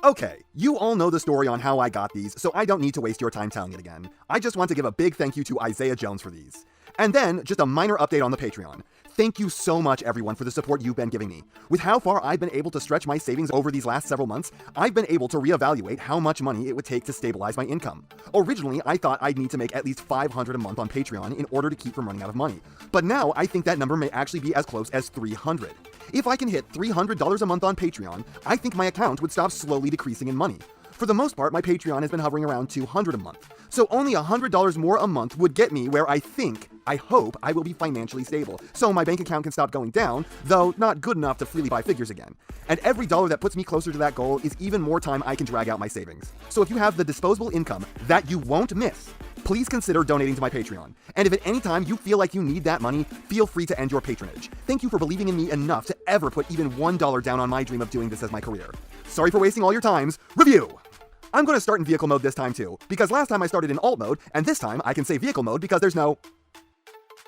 Okay, you all know the story on how I got these, so I don't need to waste your time telling it again. I just want to give a big thank you to Isaiah Jones for these. And then, just a minor update on the Patreon. Thank you so much, everyone, for the support you've been giving me. With how far I've been able to stretch my savings over these last several months, I've been able to reevaluate how much money it would take to stabilize my income. Originally, I thought I'd need to make at least $500 a month on Patreon in order to keep from running out of money. But now, I think that number may actually be as close as $300. If I can hit $300 a month on Patreon, I think my account would stop slowly decreasing in money. For the most part, my Patreon has been hovering around $200 a month. So only $100 more a month would get me where I hope I will be financially stable, so my bank account can stop going down, though not good enough to freely buy figures again. And every dollar that puts me closer to that goal is even more time I can drag out my savings. So if you have the disposable income that you won't miss, please consider donating to my Patreon. And if at any time you feel like you need that money, feel free to end your patronage. Thank you for believing in me enough to ever put even $1 down on my dream of doing this as my career. Sorry for wasting all your times. Review! I'm going to start in vehicle mode this time too, because last time I started in alt mode, and this time I can say vehicle mode because there's no...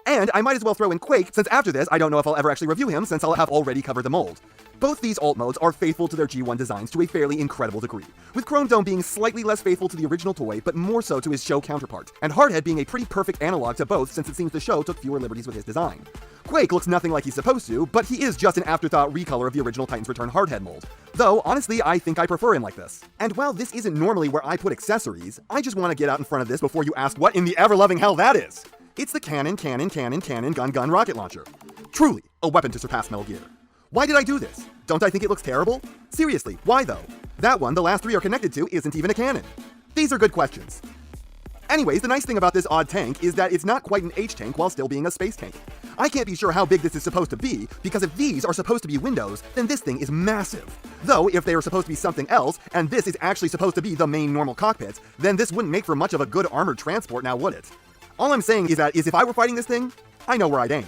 And I might as well throw in Quake, since after this I don't know if I'll ever actually review him since I'll have already covered the mold. Both these alt modes are faithful to their G1 designs to a fairly incredible degree, with Chromedome being slightly less faithful to the original toy, but more so to his show counterpart, and Hardhead being a pretty perfect analog to both since it seems the show took fewer liberties with his design. Quake looks nothing like he's supposed to, but he is just an afterthought recolor of the original Titans Return Hardhead mold. Though, honestly, I think I prefer him like this. And while this isn't normally where I put accessories, I just want to get out in front of this before you ask what in the ever-loving hell that is! It's the Cannon Gun Rocket Launcher. Truly, a weapon to surpass Metal Gear. Why did I do this? Don't I think it looks terrible? Seriously, why though? That one the last three are connected to isn't even a cannon. These are good questions. Anyways, the nice thing about this odd tank is that it's not quite an H-tank while still being a space tank. I can't be sure how big this is supposed to be, because if these are supposed to be windows, then this thing is massive. Though, if they are supposed to be something else, and this is actually supposed to be the main normal cockpit, then this wouldn't make for much of a good armored transport now, would it? All I'm saying is that if I were fighting this thing, I know where I'd aim.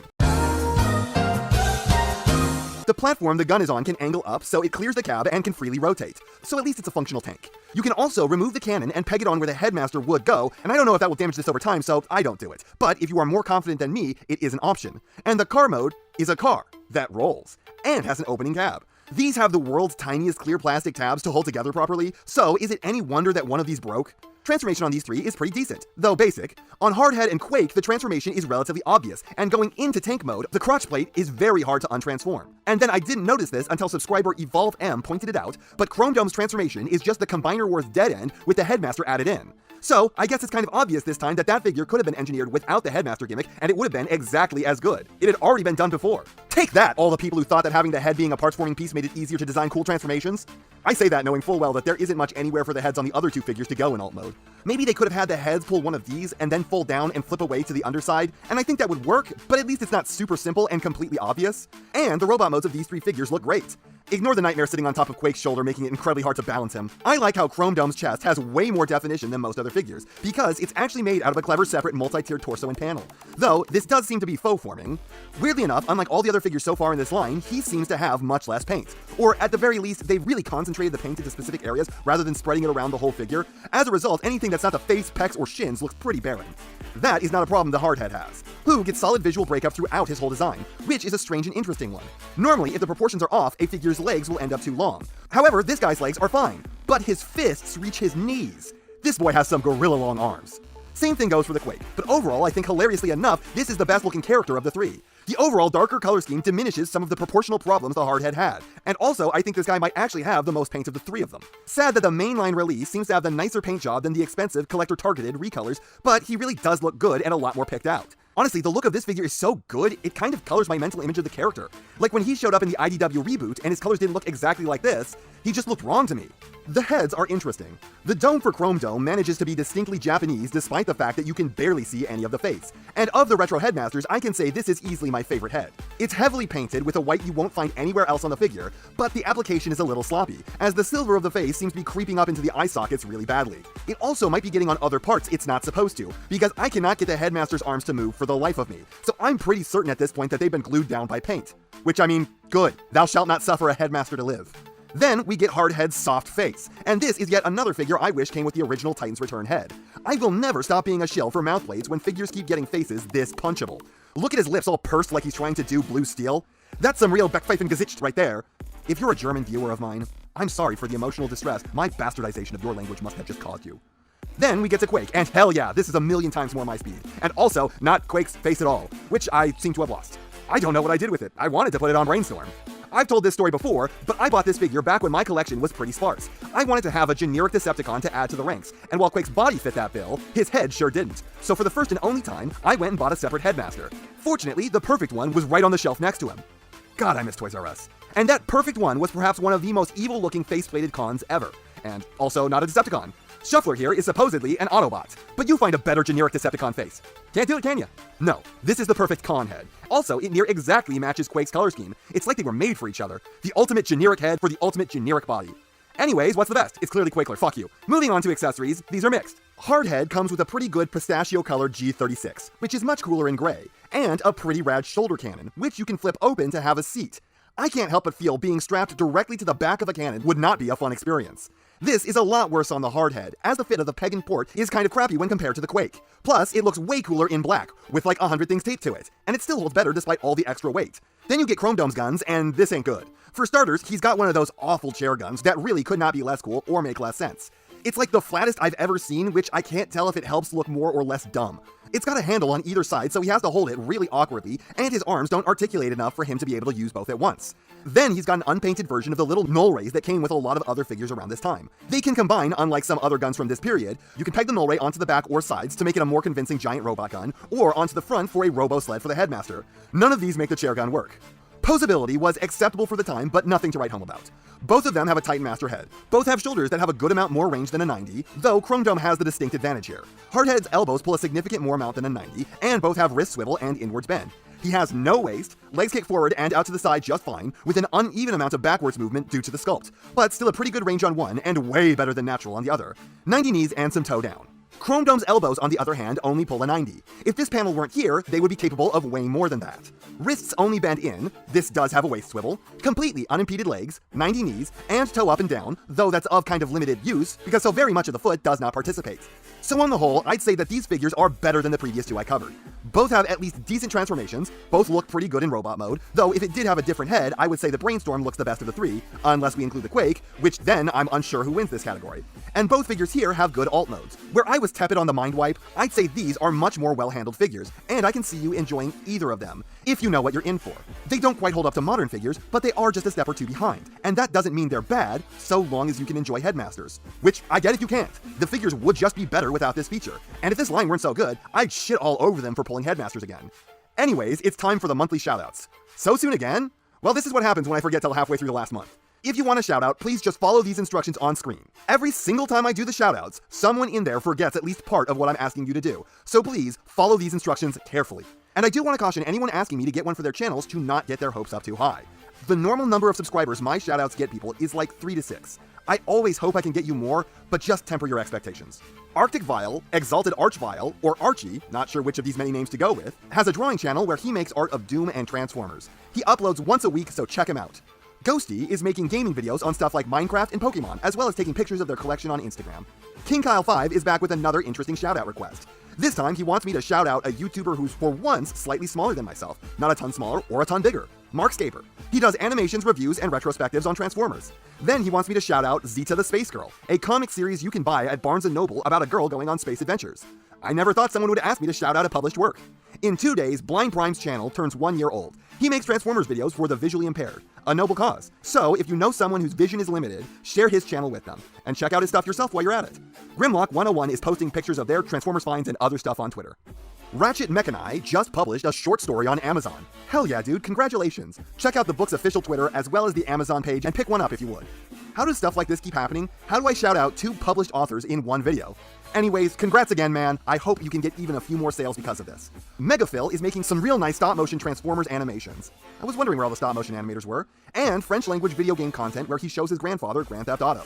The platform the gun is on can angle up, so it clears the cab and can freely rotate, so at least it's a functional tank. You can also remove the cannon and peg it on where the headmaster would go, and I don't know if that will damage this over time, so I don't do it. But if you are more confident than me, it is an option. And the car mode is a car that rolls, and has an opening cab. These have the world's tiniest clear plastic tabs to hold together properly, so is it any wonder that one of these broke? Transformation on these three is pretty decent, though basic. On Hardhead and Quake, the transformation is relatively obvious, and going into tank mode, the crotch plate is very hard to untransform. And then I didn't notice this until subscriber Evolve M pointed it out, but Chromedome's transformation is just the Combiner Wars dead end with the headmaster added in. So, I guess it's kind of obvious this time that figure could have been engineered without the headmaster gimmick, and it would have been exactly as good. It had already been done before. Take that, all the people who thought that having the head being a parts-forming piece made it easier to design cool transformations. I say that knowing full well that there isn't much anywhere for the heads on the other two figures to go in alt mode. Maybe they could have had the heads pull one of these and then fold down and flip away to the underside, and I think that would work, but at least it's not super simple and completely obvious. And the robot modes of these three figures look great. Ignore the nightmare sitting on top of Quake's shoulder, making it incredibly hard to balance him. I like how Chromedome's chest has way more definition than most other figures, because it's actually made out of a clever separate multi-tiered torso and panel. Though, this does seem to be faux forming. Weirdly enough, unlike all the other figures so far in this line, he seems to have much less paint. Or at the very least, they've really concentrated the paint into specific areas rather than spreading it around the whole figure. As a result, anything that's not the face, pecs, or shins looks pretty barren. That is not a problem the Hardhead has, who gets solid visual breakup throughout his whole design, which is a strange and interesting one. Normally, if the proportions are off, a figure's legs will end up too long. However, this guy's legs are fine, but his fists reach his knees. This boy has some gorilla-long arms. Same thing goes for the Quake, but overall, I think hilariously enough, this is the best-looking character of the three. The overall darker color scheme diminishes some of the proportional problems the Hardhead had, and also I think this guy might actually have the most paint of the three of them. Sad that the mainline release seems to have the nicer paint job than the expensive collector-targeted recolors, but he really does look good and a lot more picked out. Honestly, the look of this figure is so good, it kind of colors my mental image of the character. Like when he showed up in the IDW reboot and his colors didn't look exactly like this, he just looked wrong to me. The heads are interesting. The dome for Chromedome manages to be distinctly Japanese despite the fact that you can barely see any of the face. And of the retro headmasters, I can say this is easily my favorite head. It's heavily painted with a white you won't find anywhere else on the figure, but the application is a little sloppy, as the silver of the face seems to be creeping up into the eye sockets really badly. It also might be getting on other parts it's not supposed to, because I cannot get the headmaster's arms to move for the life of me, so I'm pretty certain at this point that they've been glued down by paint. Which, I mean, good. Thou shalt not suffer a headmaster to live. Then we get Hardhead's soft face, and this is yet another figure I wish came with the original Titans Return head. I will never stop being a shill for mouth blades when figures keep getting faces this punchable. Look at his lips all pursed like he's trying to do blue steel. That's some real Backpfeifengesicht right there. If you're a German viewer of mine, I'm sorry for the emotional distress my bastardization of your language must have just caused you. Then we get to Quake, and hell yeah, this is a million times more my speed. And also, not Quake's face at all, which I seem to have lost. I don't know what I did with it. I wanted to put it on Brainstorm. I've told this story before, but I bought this figure back when my collection was pretty sparse. I wanted to have a generic Decepticon to add to the ranks, and while Quake's body fit that bill, his head sure didn't. So for the first and only time, I went and bought a separate Headmaster. Fortunately, the perfect one was right on the shelf next to him. God, I miss Toys R Us. And that perfect one was perhaps one of the most evil-looking face-plated cons ever. And also not a Decepticon. Shuffler here is supposedly an Autobot, but you find a better generic Decepticon face. Can't do it, can ya? No, this is the perfect con head. Also, it near exactly matches Quake's color scheme. It's like they were made for each other. The ultimate generic head for the ultimate generic body. Anyways, what's the best? It's clearly Quakler, fuck you. Moving on to accessories, these are mixed. Hardhead comes with a pretty good pistachio-colored G36, which is much cooler in gray, and a pretty rad shoulder cannon, which you can flip open to have a seat. I can't help but feel being strapped directly to the back of a cannon would not be a fun experience. This is a lot worse on the Hardhead, as the fit of the peg and port is kind of crappy when compared to the Quake. Plus, it looks way cooler in black, with like 100 things taped to it, and it still holds better despite all the extra weight. Then you get Chromedome's guns, and this ain't good. For starters, he's got one of those awful chair guns that really could not be less cool or make less sense. It's like the flattest I've ever seen, which I can't tell if it helps look more or less dumb. It's got a handle on either side, so he has to hold it really awkwardly, and his arms don't articulate enough for him to be able to use both at once. Then he's got an unpainted version of the little null rays that came with a lot of other figures around this time. They can combine, unlike some other guns from this period. You can peg the null ray onto the back or sides to make it a more convincing giant robot gun, or onto the front for a robo-sled for the Headmaster. None of these make the chair gun work. Posability was acceptable for the time, but nothing to write home about. Both of them have a Titan Master head. Both have shoulders that have a good amount more range than a 90, though Chromedome has the distinct advantage here. Hardhead's elbows pull a significant more amount than a 90, and both have wrist swivel and inwards bend. He has no waist, legs kick forward and out to the side just fine, with an uneven amount of backwards movement due to the sculpt, but still a pretty good range on one and way better than natural on the other. 90 knees and some toe down. Chromedome's elbows, on the other hand, only pull a 90. If this panel weren't here, they would be capable of way more than that. Wrists only bend in, this does have a waist swivel, completely unimpeded legs, 90 knees, and toe up and down, though that's of kind of limited use, because so very much of the foot does not participate. So on the whole, I'd say that these figures are better than the previous two I covered. Both have at least decent transformations, both look pretty good in robot mode, though if it did have a different head, I would say the Brainstorm looks the best of the three, unless we include the Quake, which then I'm unsure who wins this category. And both figures here have good alt modes. Where I was tepid on the Mind Wipe, I'd say these are much more well-handled figures, and I can see you enjoying either of them, if you know what you're in for. They don't quite hold up to modern figures, but they are just a step or two behind, and that doesn't mean they're bad, so long as you can enjoy Headmasters. Which, I get if you can't. The figures would just be better without this feature, and if this line weren't so good, I'd shit all over them for pulling Headmasters again. Anyways, it's time for the monthly shoutouts. So soon again? Well, this is what happens when I forget till halfway through the last month. If you want a shoutout, please just follow these instructions on screen. Every single time I do the shoutouts, someone in there forgets at least part of what I'm asking you to do, so please follow these instructions carefully. And I do want to caution anyone asking me to get one for their channels to not get their hopes up too high. The normal number of subscribers my shoutouts get people is like 3 to 6. I always hope I can get you more, but just temper your expectations. Arctic Vile, Exalted Archvile, or Archie, not sure which of these many names to go with, has a drawing channel where he makes art of Doom and Transformers. He uploads once a week, so check him out. Ghosty is making gaming videos on stuff like Minecraft and Pokemon, as well as taking pictures of their collection on Instagram. King Kyle 5 is back with another interesting shoutout request. This time, he wants me to shout out a YouTuber who's for once slightly smaller than myself, not a ton smaller or a ton bigger, Markscaper. He does animations, reviews, and retrospectives on Transformers. Then he wants me to shout out Zita the Space Girl, a comic series you can buy at Barnes & Noble about a girl going on space adventures. I never thought someone would ask me to shout out a published work. In 2 days, Blind Prime's channel turns 1 year old. He makes Transformers videos for the visually impaired, a noble cause. So if you know someone whose vision is limited, share his channel with them, and check out his stuff yourself while you're at it. Grimlock 101 is posting pictures of their Transformers finds and other stuff on Twitter. Rachet Mechani just published a short story on Amazon. Hell yeah, dude, congratulations. Check out the book's official Twitter as well as the Amazon page and pick one up if you would. How does stuff like this keep happening? How do I shout out 2 published authors in one video? Anyways, congrats again, man. I hope you can get even a few more sales because of this. Megaphil is making some real nice stop-motion Transformers animations. I was wondering where all the stop-motion animators were. And French-language video game content where he shows his grandfather Grand Theft Auto.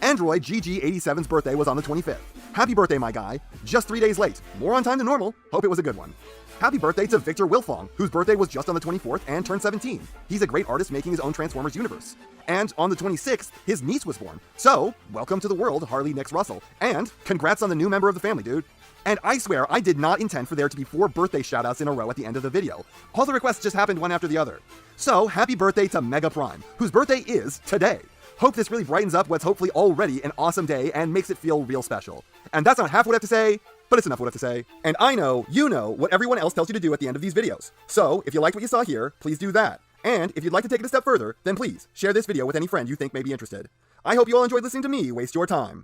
Android GG87's birthday was on the 25th. Happy birthday, my guy. Just 3 days late. More on time than normal. Hope it was a good one. Happy birthday to Victor Wilfong, whose birthday was just on the 24th and turned 17. He's a great artist making his own Transformers universe. And on the 26th, his niece was born. So, welcome to the world, Harley Nix Russell. And congrats on the new member of the family, dude. And I swear, I did not intend for there to be 4 birthday shoutouts in a row at the end of the video. All the requests just happened one after the other. So, happy birthday to Mega Prime, whose birthday is today. Hope this really brightens up what's hopefully already an awesome day and makes it feel real special. And that's not half what I have to say, but it's enough what I have to say. And I know you know what everyone else tells you to do at the end of these videos. So if you liked what you saw here, please do that. And if you'd like to take it a step further, then please share this video with any friend you think may be interested. I hope you all enjoyed listening to me waste your time.